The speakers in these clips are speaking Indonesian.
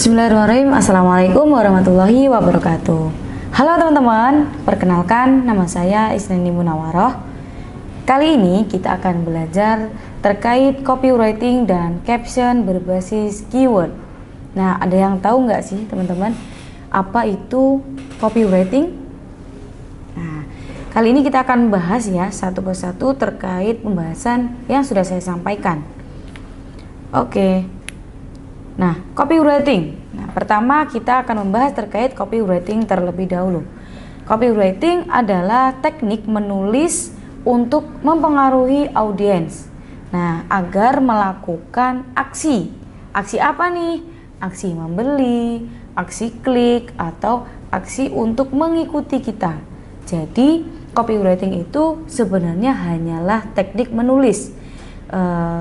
Bismillahirrahmanirrahim. Assalamualaikum warahmatullahi wabarakatuh. Halo teman-teman, perkenalkan nama saya Isnani Munawaroh. Kali ini kita akan belajar terkait copywriting dan caption berbasis keyword. Nah, ada yang tahu nggak sih teman-teman apa itu copywriting? Nah, kali ini kita akan bahas ya satu persatu terkait pembahasan yang sudah saya sampaikan. Oke. Nah, copywriting. Nah, pertama kita akan membahas terkait copywriting terlebih dahulu. Copywriting adalah teknik menulis untuk mempengaruhi audiens. Nah, agar melakukan aksi. Aksi apa nih? Aksi membeli, aksi klik, atau aksi untuk mengikuti kita. Jadi, copywriting itu sebenarnya hanyalah teknik menulis.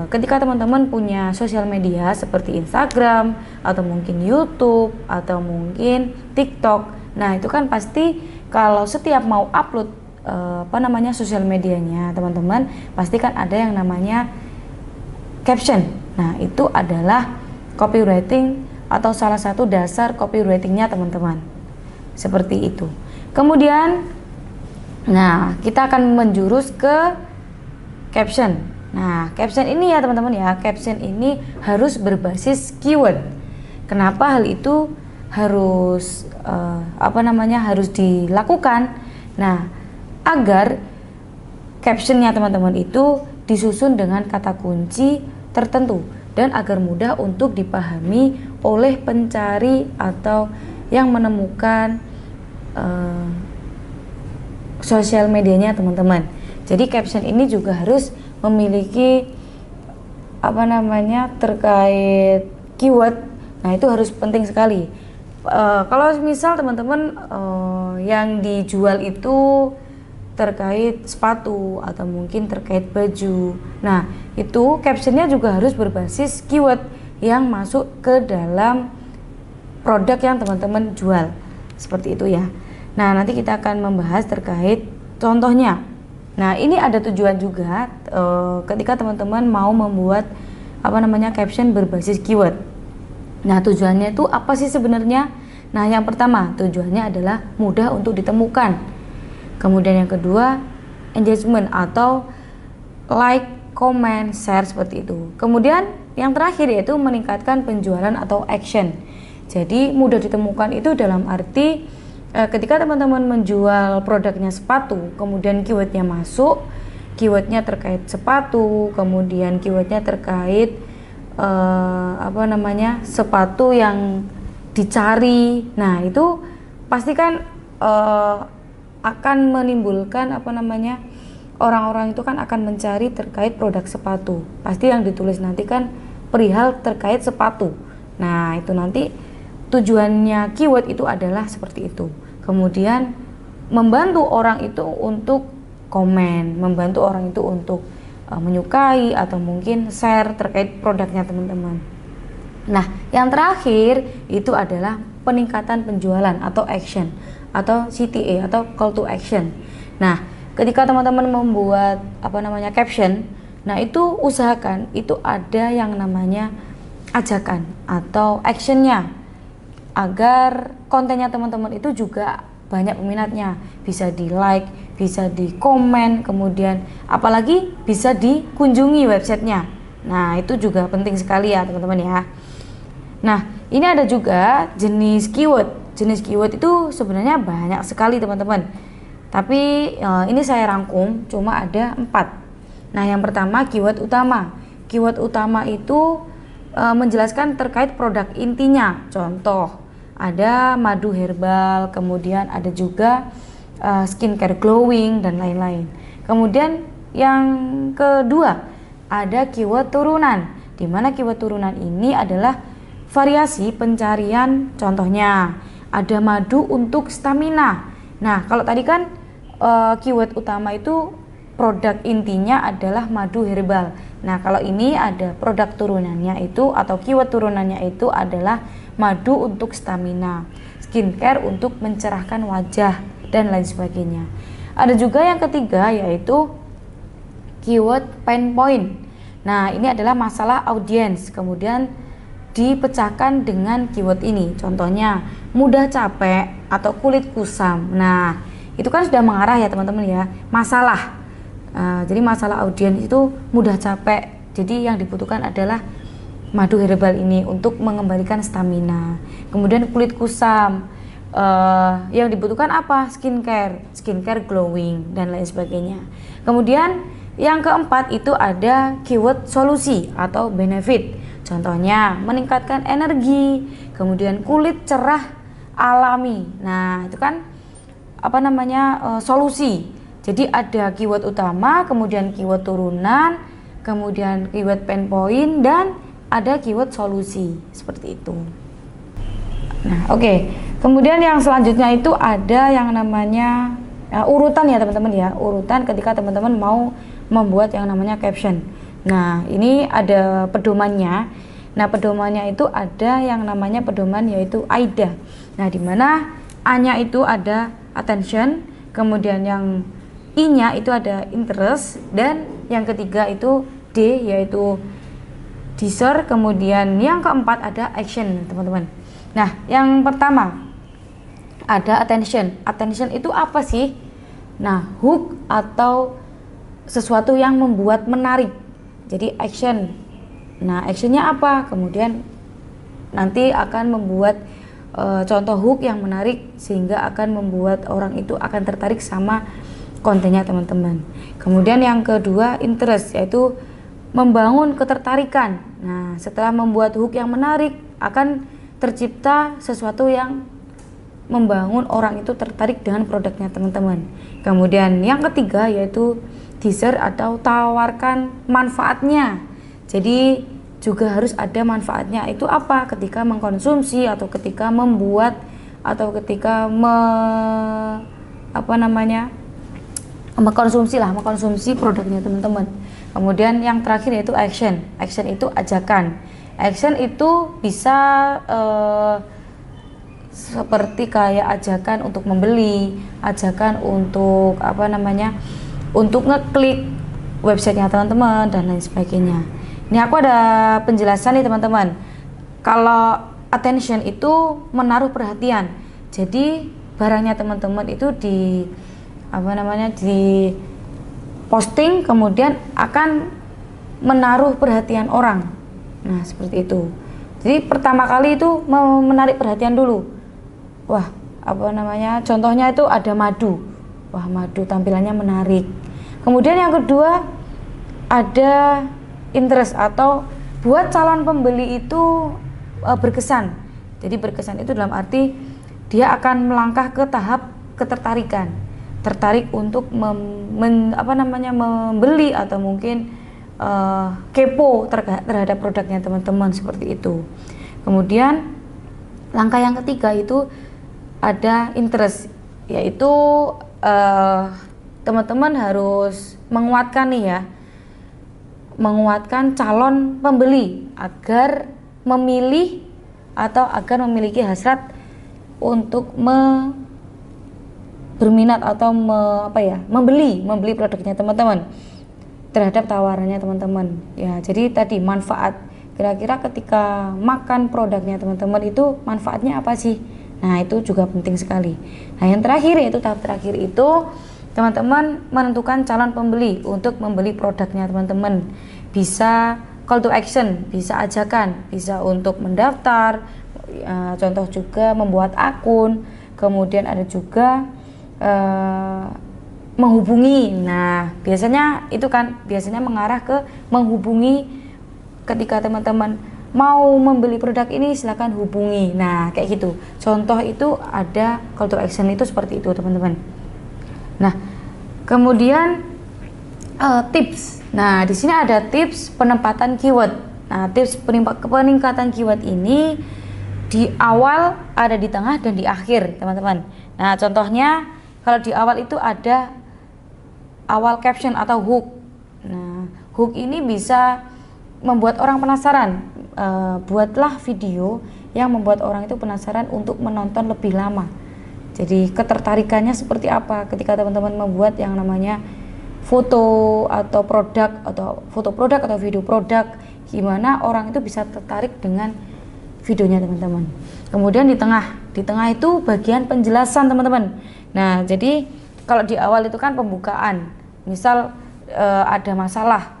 Ketika teman-teman punya sosial media seperti Instagram atau mungkin YouTube atau mungkin TikTok, nah itu kan pasti kalau setiap mau upload sosial medianya teman-teman pasti kan ada yang namanya caption. Nah itu adalah copywriting atau salah satu dasar copywritingnya teman-teman, seperti itu. Kemudian, nah kita akan menjurus ke caption. Nah, caption ini ya teman-teman ya, caption ini harus berbasis keyword. Kenapa hal itu harus harus dilakukan? Nah, agar captionnya teman-teman itu disusun dengan kata kunci tertentu dan agar mudah untuk dipahami oleh pencari atau yang menemukan sosial medianya teman-teman. Jadi caption ini juga harus memiliki terkait keyword. Nah itu harus penting sekali. Kalau misal teman-teman yang dijual itu terkait sepatu atau mungkin terkait baju, nah itu captionnya juga harus berbasis keyword yang masuk ke dalam produk yang teman-teman jual, seperti itu ya. Nah nanti kita akan membahas terkait contohnya. Nah ini ada tujuan juga ketika teman-teman mau membuat caption berbasis keyword. Nah tujuannya itu apa sih sebenarnya? Nah yang pertama tujuannya adalah mudah untuk ditemukan. Kemudian yang kedua engagement atau like, comment, share seperti itu. Kemudian yang terakhir yaitu meningkatkan penjualan atau action. Jadi mudah ditemukan itu dalam arti ketika teman-teman menjual produknya sepatu, kemudian keywordnya masuk, keywordnya terkait sepatu, kemudian keywordnya terkait sepatu yang dicari. Nah itu pasti kan akan menimbulkan orang-orang itu kan akan mencari terkait produk sepatu. Pasti yang ditulis nanti kan perihal terkait sepatu. Nah itu nanti tujuannya keyword itu adalah seperti itu. Kemudian membantu orang itu untuk komen, membantu orang itu untuk menyukai atau mungkin share terkait produknya teman-teman. Nah, yang terakhir itu adalah peningkatan penjualan atau action atau CTA atau call to action. Nah, ketika teman-teman membuat caption, nah itu usahakan itu ada yang namanya ajakan atau actionnya, agar kontennya teman-teman itu juga banyak peminatnya, bisa di like, bisa di komen, kemudian apalagi bisa dikunjungi websitenya. Nah itu juga penting sekali ya teman-teman ya. Nah ini ada juga jenis keyword. Jenis keyword itu sebenarnya banyak sekali teman-teman, tapi ini saya rangkum cuma ada 4. Nah yang pertama keyword utama. Keyword utama itu menjelaskan terkait produk intinya. Contoh ada madu herbal, kemudian ada juga skincare glowing dan lain-lain. Kemudian yang kedua ada keyword turunan, di mana keyword turunan ini adalah variasi pencarian. Contohnya ada madu untuk stamina. Nah kalau tadi kan keyword utama itu produk intinya adalah madu herbal. Nah kalau ini ada produk turunannya itu atau keyword turunannya itu adalah madu untuk stamina, skincare untuk mencerahkan wajah dan lain sebagainya. Ada juga yang ketiga yaitu keyword pain point. Nah ini adalah masalah audiens. Kemudian dipecahkan dengan keyword ini. Contohnya mudah capek atau kulit kusam. Nah, itu kan sudah mengarah ya teman-teman ya. Masalah. Jadi masalah audiens itu mudah capek. Jadi yang dibutuhkan adalah madu herbal ini untuk mengembalikan stamina. Kemudian kulit kusam. Yang dibutuhkan apa? Skincare glowing dan lain sebagainya. Kemudian yang keempat itu ada keyword solusi atau benefit. Contohnya meningkatkan energi, kemudian kulit cerah alami. Nah, itu kan solusi. Jadi ada keyword utama, kemudian keyword turunan, kemudian keyword pain point, dan ada keyword solusi. Seperti itu. Nah, oke. Kemudian yang selanjutnya itu ada yang namanya urutan ya teman-teman ya. Urutan ketika teman-teman mau membuat yang namanya caption. Nah, ini ada pedomannya. Nah, pedomannya itu ada yang namanya pedoman yaitu AIDA. Nah, di mana A-nya itu ada attention, kemudian yang I-nya itu ada interest, dan yang ketiga itu D yaitu desire, kemudian yang keempat ada action, teman-teman. Nah, yang pertama ada attention. Attention itu apa sih? Nah, hook atau sesuatu yang membuat menarik. Jadi action. Nah, actionnya apa? Kemudian nanti akan membuat contoh hook yang menarik sehingga akan membuat orang itu akan tertarik sama kontennya teman-teman. Kemudian yang kedua interest, yaitu membangun ketertarikan. Nah, setelah membuat hook yang menarik akan tercipta sesuatu yang membangun orang itu tertarik dengan produknya teman-teman. Kemudian yang ketiga yaitu desire atau tawarkan manfaatnya. Jadi juga harus ada manfaatnya. Itu apa? Ketika mengkonsumsi atau ketika membuat atau ketika mengkonsumsi produknya teman-teman. Kemudian yang terakhir yaitu action. Action itu ajakan. Action itu bisa seperti kayak ajakan untuk membeli, ajakan untuk untuk ngeklik websitenya teman-teman dan lain sebagainya. Ini aku ada penjelasan nih teman-teman. Kalau attention itu menaruh perhatian. Jadi barangnya teman-teman itu di posting kemudian akan menaruh perhatian orang. Nah, seperti itu. Jadi pertama kali itu menarik perhatian dulu. Wah, contohnya itu ada madu. Wah, madu tampilannya menarik. Kemudian yang kedua ada interest atau buat calon pembeli itu berkesan. Jadi berkesan itu dalam arti dia akan melangkah ke tahap ketertarikan. Tertarik untuk membeli atau mungkin kepo terhadap produknya teman-teman, seperti itu. Kemudian langkah yang ketiga itu ada interest, yaitu teman-teman harus menguatkan calon pembeli agar memilih atau agar memiliki hasrat untuk berminat atau membeli produknya teman-teman terhadap tawarannya teman-teman ya. Jadi tadi manfaat, kira-kira ketika makan produknya teman-teman itu manfaatnya apa sih? Nah, itu juga penting sekali. Nah, yang terakhir yaitu tahap terakhir itu teman-teman menentukan calon pembeli untuk membeli produknya teman-teman. Bisa call to action, bisa ajakan, bisa untuk mendaftar, contoh juga membuat akun, kemudian ada juga menghubungi. Nah, biasanya mengarah ke menghubungi. Ketika teman-teman mau membeli produk ini silakan hubungi. Nah, kayak gitu. Contoh itu ada call to action itu seperti itu, teman-teman. Nah, kemudian tips. Nah, di sini ada tips penempatan keyword. Nah, tips peningkatan keyword ini di awal, ada di tengah, dan di akhir, teman-teman. Nah, contohnya kalau di awal itu ada awal caption atau hook. Nah, hook ini bisa membuat orang penasaran. Buatlah video yang membuat orang itu penasaran untuk menonton lebih lama. Jadi ketertarikannya seperti apa ketika teman-teman membuat yang namanya foto atau produk atau foto produk atau video produk, gimana orang itu bisa tertarik dengan videonya teman-teman. Kemudian di tengah itu bagian penjelasan teman-teman. Nah, jadi kalau di awal itu kan pembukaan. Misal ada masalah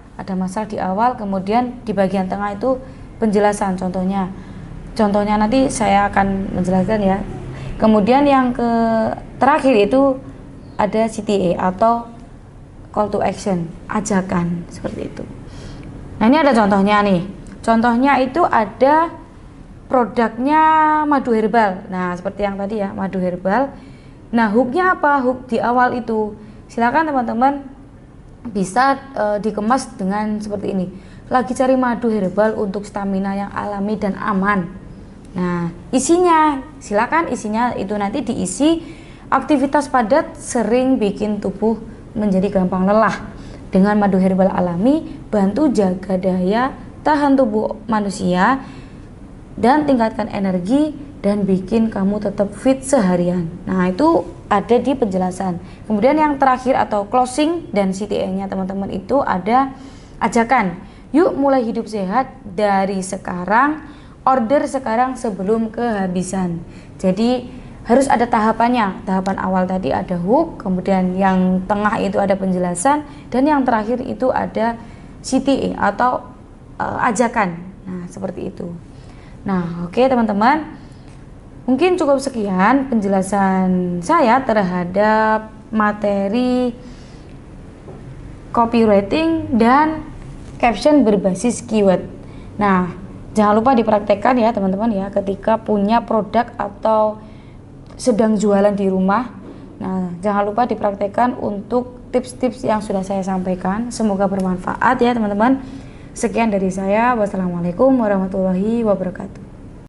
di awal, kemudian di bagian tengah itu penjelasan. Contohnya nanti saya akan menjelaskan ya. Kemudian yang terakhir itu ada CTA atau call to action, ajakan seperti itu. Nah, ini ada contohnya nih. Contohnya itu ada produknya madu herbal. Nah, seperti yang tadi ya, madu herbal. Nah, hooknya apa? Hook di awal itu. Silakan teman-teman bisa dikemas dengan seperti ini. Lagi cari madu herbal untuk stamina yang alami dan aman. Nah, silakan isinya itu nanti diisi aktivitas padat sering bikin tubuh menjadi gampang lelah. Dengan madu herbal alami, bantu jaga daya tahan tubuh manusia dan tingkatkan energi dan bikin kamu tetap fit seharian. Nah, itu ada di penjelasan. Kemudian yang terakhir atau closing dan CTA-nya teman-teman itu ada ajakan. Yuk mulai hidup sehat dari sekarang, order sekarang sebelum kehabisan. Jadi harus ada tahapannya. Tahapan awal tadi ada hook, kemudian yang tengah itu ada penjelasan, dan yang terakhir itu ada CTA atau ajakan. Nah, seperti itu. Nah, oke teman-teman, mungkin cukup sekian penjelasan saya terhadap materi copywriting dan caption berbasis keyword. Nah, jangan lupa dipraktekkan ya teman-teman ya, ketika punya produk atau sedang jualan di rumah. Nah, jangan lupa dipraktekkan untuk tips-tips yang sudah saya sampaikan. Semoga bermanfaat ya teman-teman. Sekian dari saya. Wassalamualaikum warahmatullahi wabarakatuh.